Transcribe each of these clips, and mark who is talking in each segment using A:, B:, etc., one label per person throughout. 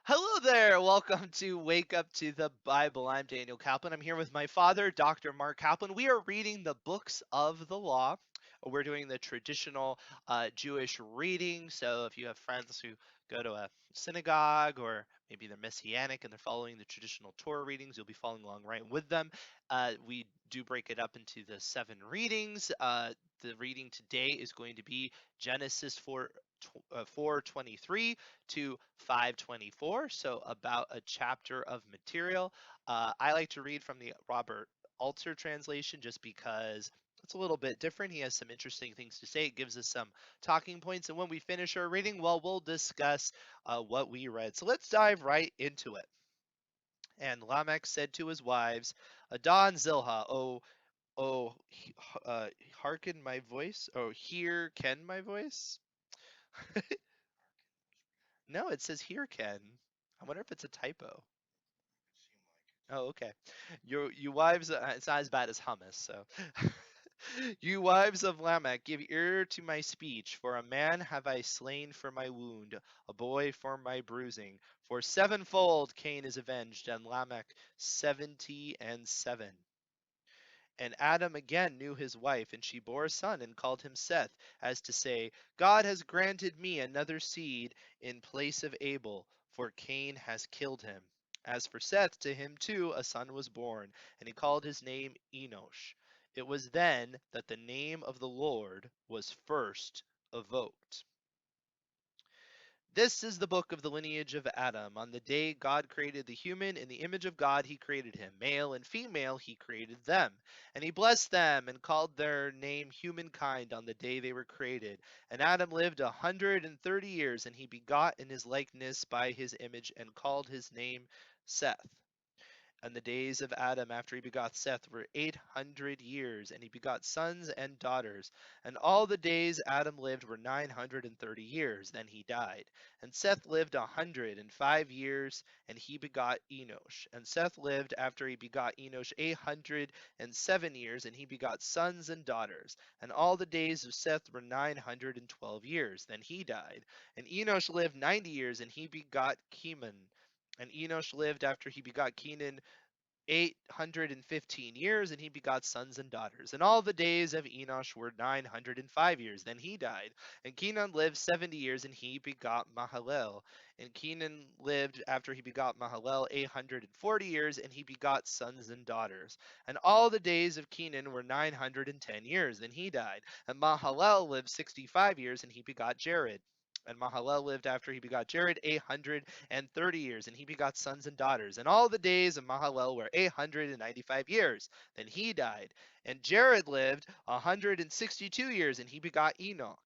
A: Hello there. Welcome to Wake Up to the Bible. I'm Daniel Kaplan. I'm here with my father, Dr. Mark Kaplan. We are reading the books of the law. We're doing the traditional Jewish reading. So if you have friends who go to a synagogue or maybe they're Messianic and they're following the traditional Torah readings, you'll be following along right with them. We do break it up into the 7 readings. The reading today is going to be Genesis 4:23 to 524, so about a chapter of material. I like to read from the Robert Alter translation just because it's a little bit different. He has some interesting things to say. It gives us some talking points, and when we finish our reading, well, we'll discuss what we read. So let's dive right into it. And Lamech said to his wives, Adah and Zillah, oh, hearken my voice. Oh, hear Ken my voice. No, it says here Ken. I wonder if it's a typo. Oh, okay. You wives, it's not as bad as hummus, so. You wives of Lamech, give ear to my speech, for a man have I slain for my wound, a boy for my bruising. For sevenfold Cain is avenged, and Lamech 70 and 7. And Adam again knew his wife, and she bore a son, and called him Seth, as to say, God has granted me another seed in place of Abel, for Cain has killed him. As for Seth, to him too a son was born, and he called his name Enosh. It was then that the name of the Lord was first evoked. This is the book of the lineage of Adam. On the day God created the human, in the image of God he created him. Male and female he created them. And he blessed them and called their name humankind on the day they were created. And Adam lived 130 years, and he begot in his likeness by his image and called his name Seth. And the days of Adam after he begot Seth were 800 years, and he begot sons and daughters. And all the days Adam lived were 930 years. Then he died. And Seth lived 105 years, and he begot Enosh. And Seth lived after he begot Enosh 807 years, and he begot sons and daughters. And all the days of Seth were 912 years. Then he died. And Enosh lived 90 years, and he begot Keman. And Enosh lived after he begot Kenan 815 years, and he begot sons and daughters. And all the days of Enosh were 905 years. Then he died. And Kenan lived 70 years, and he begot Mahalalel. And Kenan lived after he begot Mahalalel 840 years, and he begot sons and daughters. And all the days of Kenan were 910 years. Then he died. And Mahalalel lived 65 years, and he begot Jared. And Mahalalel lived after he begot Jared 830 years, and he begot sons and daughters. And all the days of Mahalalel were 895 years. Then he died. And Jared lived 162 years, and he begot Enoch.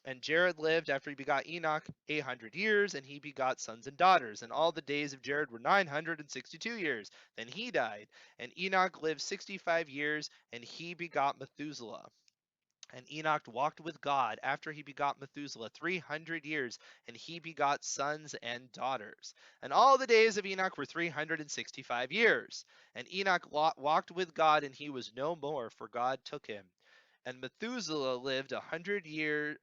A: And Jared lived after he begot Enoch 800 years, and he begot sons and daughters. And all the days of Jared were 962 years. Then he died. And Enoch lived 65 years, and he begot Methuselah. And Enoch walked with God after he begot Methuselah 300 years, and he begot sons and daughters. And all the days of Enoch were 365 years. And Enoch walked with God, and he was no more, for God took him. And Methuselah lived 100 years,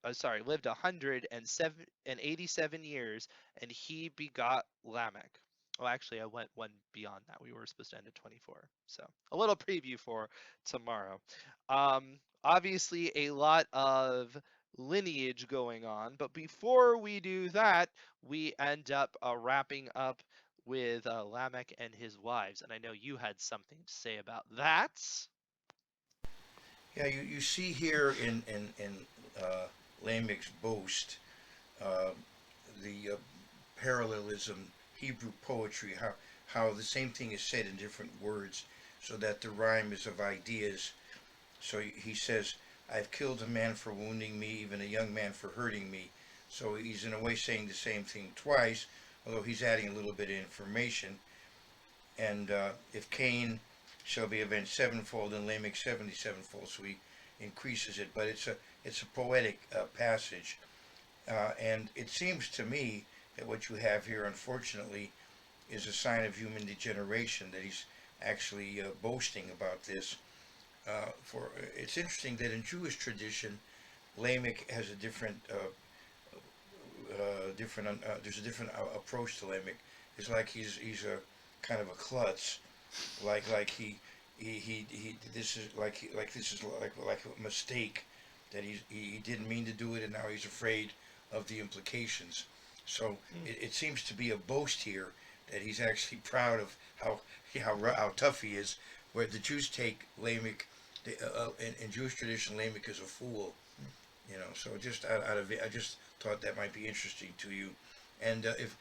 A: lived 187 years, and he begot Lamech. Oh, actually, I went one beyond that. We were supposed to end at 24. So a little preview for tomorrow. Obviously, a lot of lineage going on, but before we do that, we end up wrapping up with Lamech and his wives. And I know you had something to say about that.
B: Yeah, you see here in Lamech's boast uh, the parallelism, Hebrew poetry, how the same thing is said in different words, so that the rhyme is of ideas. So he says, "I've killed a man for wounding me, even a young man for hurting me." So he's in a way saying the same thing twice, although he's adding a little bit of information. And if Cain shall be avenged sevenfold, and Lamech 77fold, so he increases it. But it's a poetic passage, and it seems to me that what you have here, unfortunately, is a sign of human degeneration. That he's actually boasting about this. For it's interesting that in Jewish tradition, Lamech has a different different. There's a different approach to Lamech. It's like he's a kind of a klutz, like he this is like this is like a mistake that he didn't mean to do it, and now he's afraid of the implications. So
A: Mm.
B: it seems to be a boast here that he's actually proud of how tough he is. Where the Jews take Lamech, in Jewish tradition, Lamech is a fool. So just out of it, I just thought that might be interesting to you. And if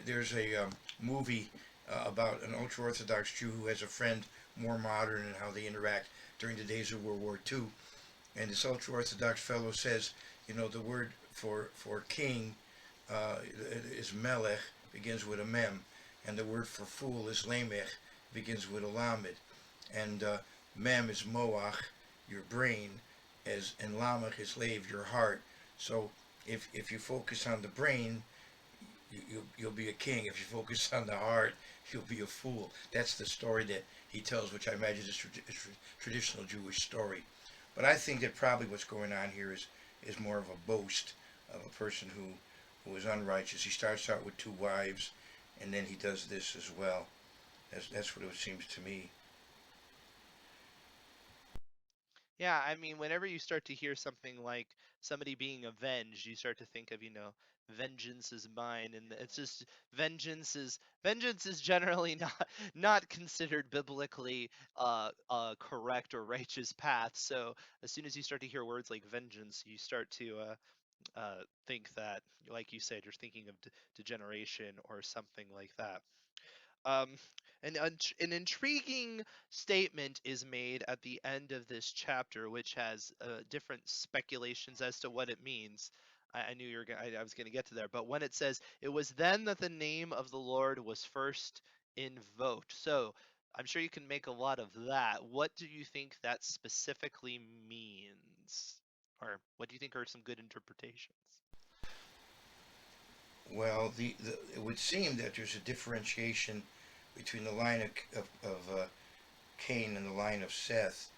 B: there's a movie about an ultra Orthodox Jew who has a friend more modern and how they interact during the days of World War II. And this ultra Orthodox fellow says, the word for king is melech, begins with a mem, and the word for fool is lamech, begins with a lamed, and mem is moach, your brain, and lamech is lave, your heart. So if you focus on the brain, you'll be a king. If you focus on the heart, you'll be a fool. That's the story that he tells, which I imagine is a traditional Jewish story. But I think that probably what's going on here is more of a boast of a person who is unrighteous. He starts out with two wives, and then he does this as well. That's what it seems to me.
A: Yeah, I mean, whenever you start to hear something like somebody being avenged, you start to think of, vengeance is mine, and it's just vengeance is generally not considered biblically correct or righteous path. So as soon as you start to hear words like vengeance, you start to think that, like you said, you're thinking of degeneration or something like that. Um, an intriguing statement is made at the end of this chapter, which has different speculations as to what it means. I knew I was going to get to there, but when it says, "It was then that the name of the Lord was first invoked," so I'm sure you can make a lot of that. What do you think that specifically means, or what do you think are some good interpretations?
B: Well, it would seem that there's a differentiation between the line of Cain and the line of Seth.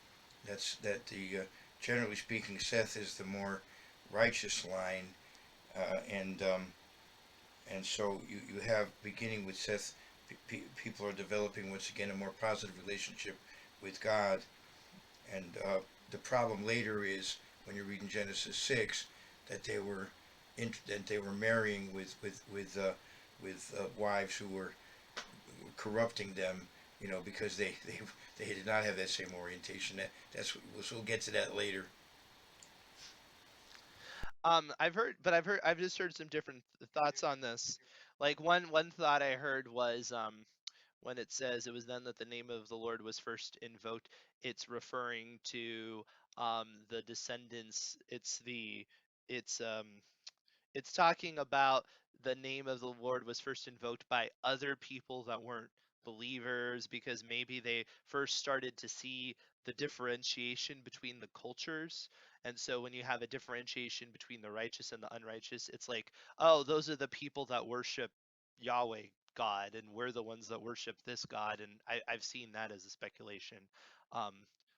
B: That the generally speaking, Seth is the more righteous line, and so you have beginning with Seth, people are developing once again a more positive relationship with God, and the problem later is when you read in Genesis 6 that they were marrying with wives who were corrupting them, because they did not have that same orientation. We'll get to that later.
A: I've just heard some different thoughts on this. Like one thought I heard was when it says, "It was then that the name of the Lord was first invoked," it's referring to the descendants. It's talking about the name of the Lord was first invoked by other people that weren't believers, because maybe they first started to see the differentiation between the cultures. And so when you have a differentiation between the righteous and the unrighteous, it's like, oh, those are the people that worship Yahweh God, and we're the ones that worship this God. And I've seen that as a speculation. Um,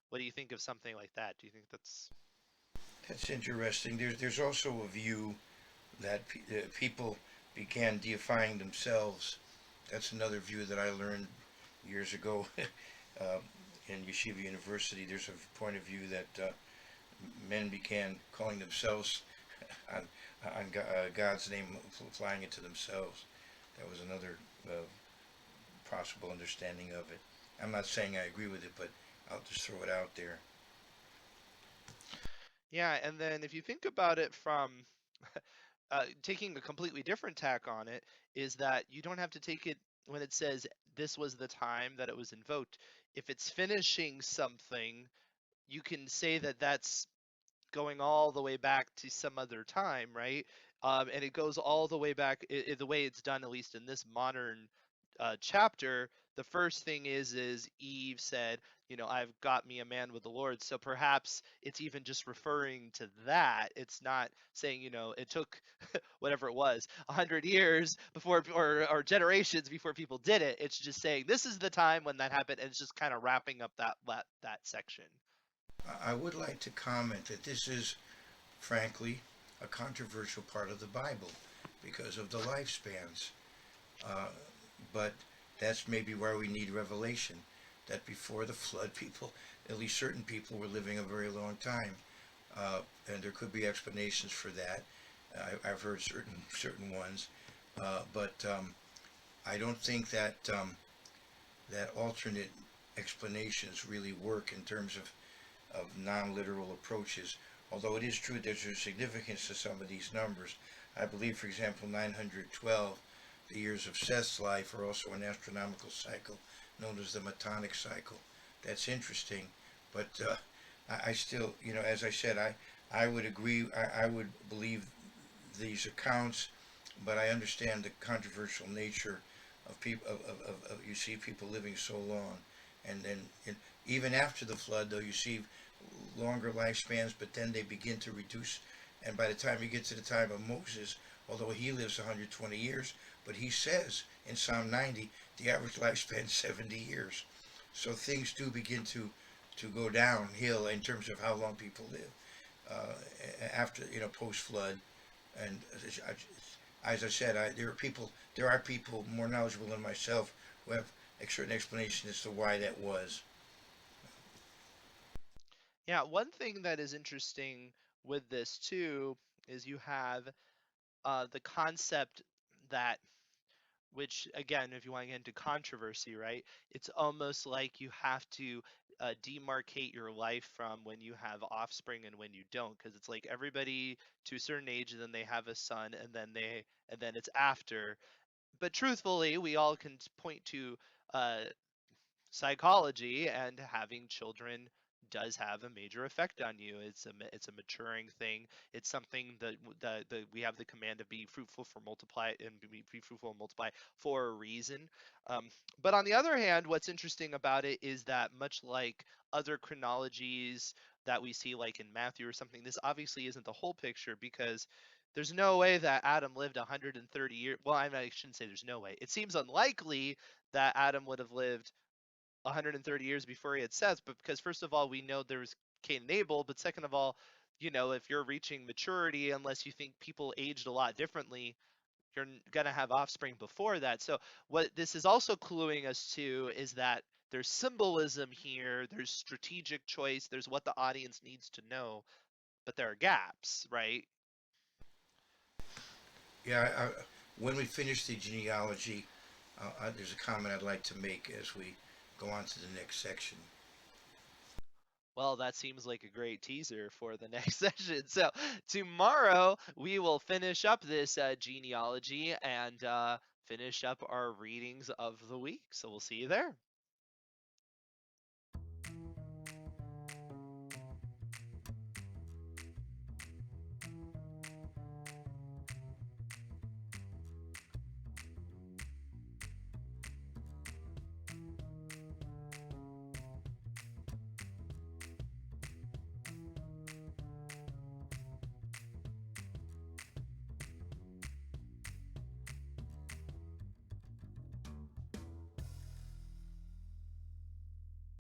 A: what do you think of something like that? Do you think that's
B: That's interesting. There's also a view that people began deifying themselves. That's another view that I learned years ago uh, in Yeshiva University. There's a point of view that men began calling themselves on, God's name, applying it to themselves. That was another possible understanding of it. I'm not saying I agree with it, but I'll just throw it out there.
A: Yeah, and then if you think about it from taking a completely different tack on it, is that you don't have to take it when it says this was the time that it was invoked. If it's finishing something, you can say that that's going all the way back to some other time, right? And it goes all the way back. The way it's done, at least in this modern chapter, the first thing is Eve said, I've got me a man with the Lord. So perhaps it's even just referring to that. It's not saying, it took whatever it was, 100 years before, or generations before people did it. It's just saying this is the time when that happened, and it's just kind of wrapping up that section.
B: I would like to comment that this is, frankly, a controversial part of the Bible because of the lifespans. Uh, but that's maybe why we need revelation. That before the flood, people, at least certain people, were living a very long time, and there could be explanations for that. I've heard certain ones, but I don't think that alternate explanations really work in terms of non-literal approaches. Although it is true there's a significance to some of these numbers. I believe, for example, 912, the years of Seth's life, are also an astronomical cycle known as the Metonic cycle. That's interesting, but I still, as I said, I would agree. I would believe these accounts, but I understand the controversial nature of people. You see people living so long, and then even after the flood, though, you see longer lifespans, but then they begin to reduce. And by the time you get to the time of Moses, although he lives 120 years, but he says in Psalm 90 the average lifespan is 70 years. So things do begin to go downhill in terms of how long people live after post flood. And as I said, there are people more knowledgeable than myself who have a certain explanation as to why that was.
A: Yeah, one thing that is interesting with this too is you have the concept that, which again, if you want to get into controversy, right, it's almost like you have to demarcate your life from when you have offspring and when you don't, because it's like everybody to a certain age, and then they have a son, and then it's after. But truthfully, we all can point to uh, psychology, and having children does have a major effect on you. It's a maturing thing. It's something that we have the command to be fruitful for multiply and be fruitful and multiply for a reason. But on the other hand, what's interesting about it is that much like other chronologies that we see, like in Matthew or something, this obviously isn't the whole picture, because there's no way that Adam lived 130 years. Well, I shouldn't say there's no way. It seems unlikely that Adam would have lived 130 years before he had Seth, but because first of all, we know there was Cain and Abel, but second of all, if you're reaching maturity, unless you think people aged a lot differently, you're going to have offspring before that. So what this is also cluing us to is that there's symbolism here, there's strategic choice, there's what the audience needs to know, but there are gaps, right?
B: Yeah, when we finish the genealogy, there's a comment I'd like to make as we go on to the next section.
A: Well, that seems like a great teaser for the next session. So, tomorrow we will finish up this genealogy and finish up our readings of the week. So, we'll see you there.